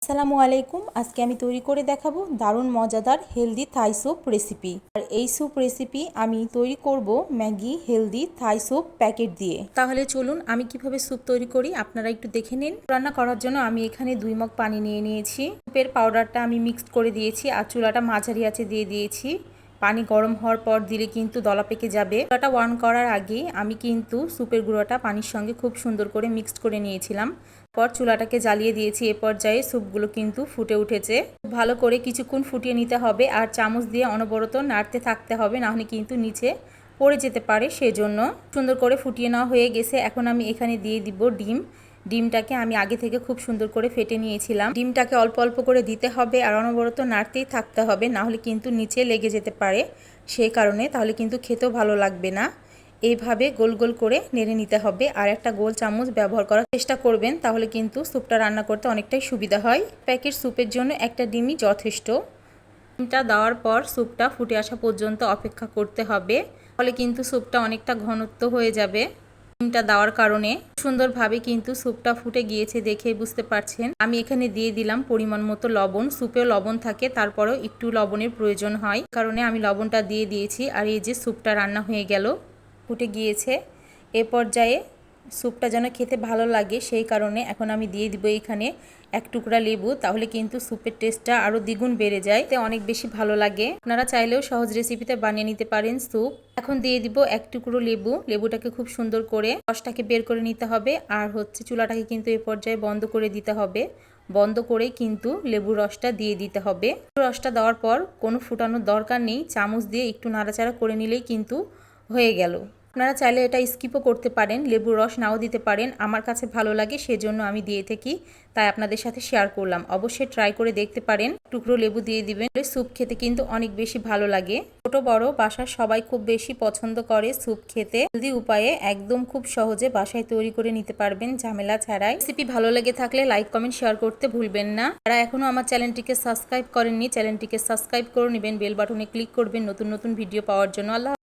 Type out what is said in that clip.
আসসালামু আলাইকুম। আজকে আমি তৈরি করে দেখাবো দারুণ মজাদার হেলদি থাই স্যুপ রেসিপি। আর এই স্যুপ রেসিপি আমি তৈরি করব Maggi healthy Thai soup packet দিয়ে। তাহলে চলুন আমি কিভাবে স্যুপ তৈরি করি আপনারা একটু দেখে নিন। রান্না করার জন্য আমি এখানে 2 মগ পানি নিয়ে নিয়েছি। স্যুপের পাউডারটা আমি মিক্সড করে দিয়েছি আর চুলাটা মাঝারি আঁচে দিয়ে দিয়েছি। পানি গরম হওয়ার পর দিলে কিন্তু দলা পেকে যাবে। চুলাটা অন করার আগে আমি কিন্তু স্যুপের গুঁড়োটা পানির সঙ্গে খুব সুন্দর করে মিক্সড করে নিয়েছিলাম। পর চুলাটাকে জ্বালিয়ে দিয়েছি। এ পর্যায়ে স্যুপগুলো কিন্তু ফুটে উঠেছে। ভালো করে কিছুক্ষণ ফুটিয়ে নিতে হবে আর চামচ দিয়ে অনবরত নাড়তে থাকতে হবে, নাহলে কিন্তু নিচে পড়ে যেতে পারে। সেজন্য সুন্দর করে ফুটিয়ে নেওয়া হয়ে গেছে। এখন আমি এখানে দিয়ে দিব ডিম। ডিমটাকে আমি আগে থেকে খুব সুন্দর করে ফেটে নিয়েছিলাম। ডিমটাকে অল্প অল্প করে দিতে হবে আর অনবরত নাড়তেই থাকতে হবে, নাহলে কিন্তু নিচে লেগে যেতে পারে। সেই কারণে তাহলে কিন্তু খেতেও ভালো লাগবে না। এইভাবে গোল গোল করে নেড়ে নিতে হবে আর একটা গোল চামচ ব্যবহার করার চেষ্টা করবেন, তাহলে কিন্তু স্যুপটা রান্না করতে অনেকটাই সুবিধা হয়। প্যাকেট স্যুপের জন্য একটা ডিমই যথেষ্ট। ডিমটা দেওয়ার পর স্যুপটা ফুটে আসা পর্যন্ত অপেক্ষা করতে হবে, ফলে কিন্তু স্যুপটা অনেকটা ঘনত্ব হয়ে যাবে। ডিমটা দেওয়ার কারণে সুন্দরভাবে কিন্তু স্যুপটা ফুটে গিয়েছে, দেখেই বুঝতে পারছেন। আমি এখানে দিয়ে দিলাম পরিমাণ মতো লবণ। স্যুপেও লবণ থাকে, তারপরেও একটু লবণের প্রয়োজন হয়, কারণে আমি লবণটা দিয়ে দিয়েছি। আর এই যে স্যুপটা রান্না হয়ে গেল, ফুটে গিয়েছে। এ পর্যায়ে স্যুপটা যেন খেতে ভালো লাগে, সেই কারণে এখন আমি দিয়ে দিব এখানে 1 টুকরা লেবু। তাহলে কিন্তু স্যুপের টেস্টটা আরও দ্বিগুণ বেড়ে যায়, এতে অনেক বেশি ভালো লাগে। আপনারা চাইলেও সহজ রেসিপিতে বানিয়ে নিতে পারেন স্যুপ। এখন দিয়ে দিব 1 টুকরো লেবু। লেবুটাকে খুব সুন্দর করে রসটাকে বের করে নিতে হবে আর চুলাটাকে কিন্তু এ পর্যায়ে বন্ধ করে দিতে হবে। বন্ধ করেই কিন্তু লেবুর রসটা দিয়ে দিতে হবে। রসটা দেওয়ার পর কোনো ফুটানোর দরকার নেই, চামচ দিয়ে একটু নাড়াচাড়া করে নিলেই কিন্তু হয়ে গেল। আপনারা চাইলে এটা স্কিপও করতে পারেন, লেবুর রস নাও দিতে পারেন। আমার কাছে ভালো লাগে সেজন্য আমি দিয়ে থাকি, তাই আপনাদের সাথে শেয়ার করলাম। অবশ্যই ট্রাই করে দেখতে পারেন। টুকরো লেবু দিয়ে দিবেন, স্যুপ খেতে কিন্তু অনেক বেশি ভালো লাগে। ছোট বড় বাসার সবাই খুব বেশি পছন্দ করে স্যুপ খেতে। হেলদি উপায়ে একদম খুব সহজে বাসায় তৈরি করে নিতে পারবেন ঝামেলা ছাড়াই। রেসিপি ভালো লেগে থাকলে লাইক কমেন্ট শেয়ার করতে ভুলবেন না। যারা এখনো আমার চ্যানেলটিকে সাবস্ক্রাইব করেননি, চ্যানেলটিকে সাবস্ক্রাইব করে নেবেন, বেল বাটনে ক্লিক করবেন নতুন নতুন ভিডিও পাওয়ার জন্য। আল্লাহ।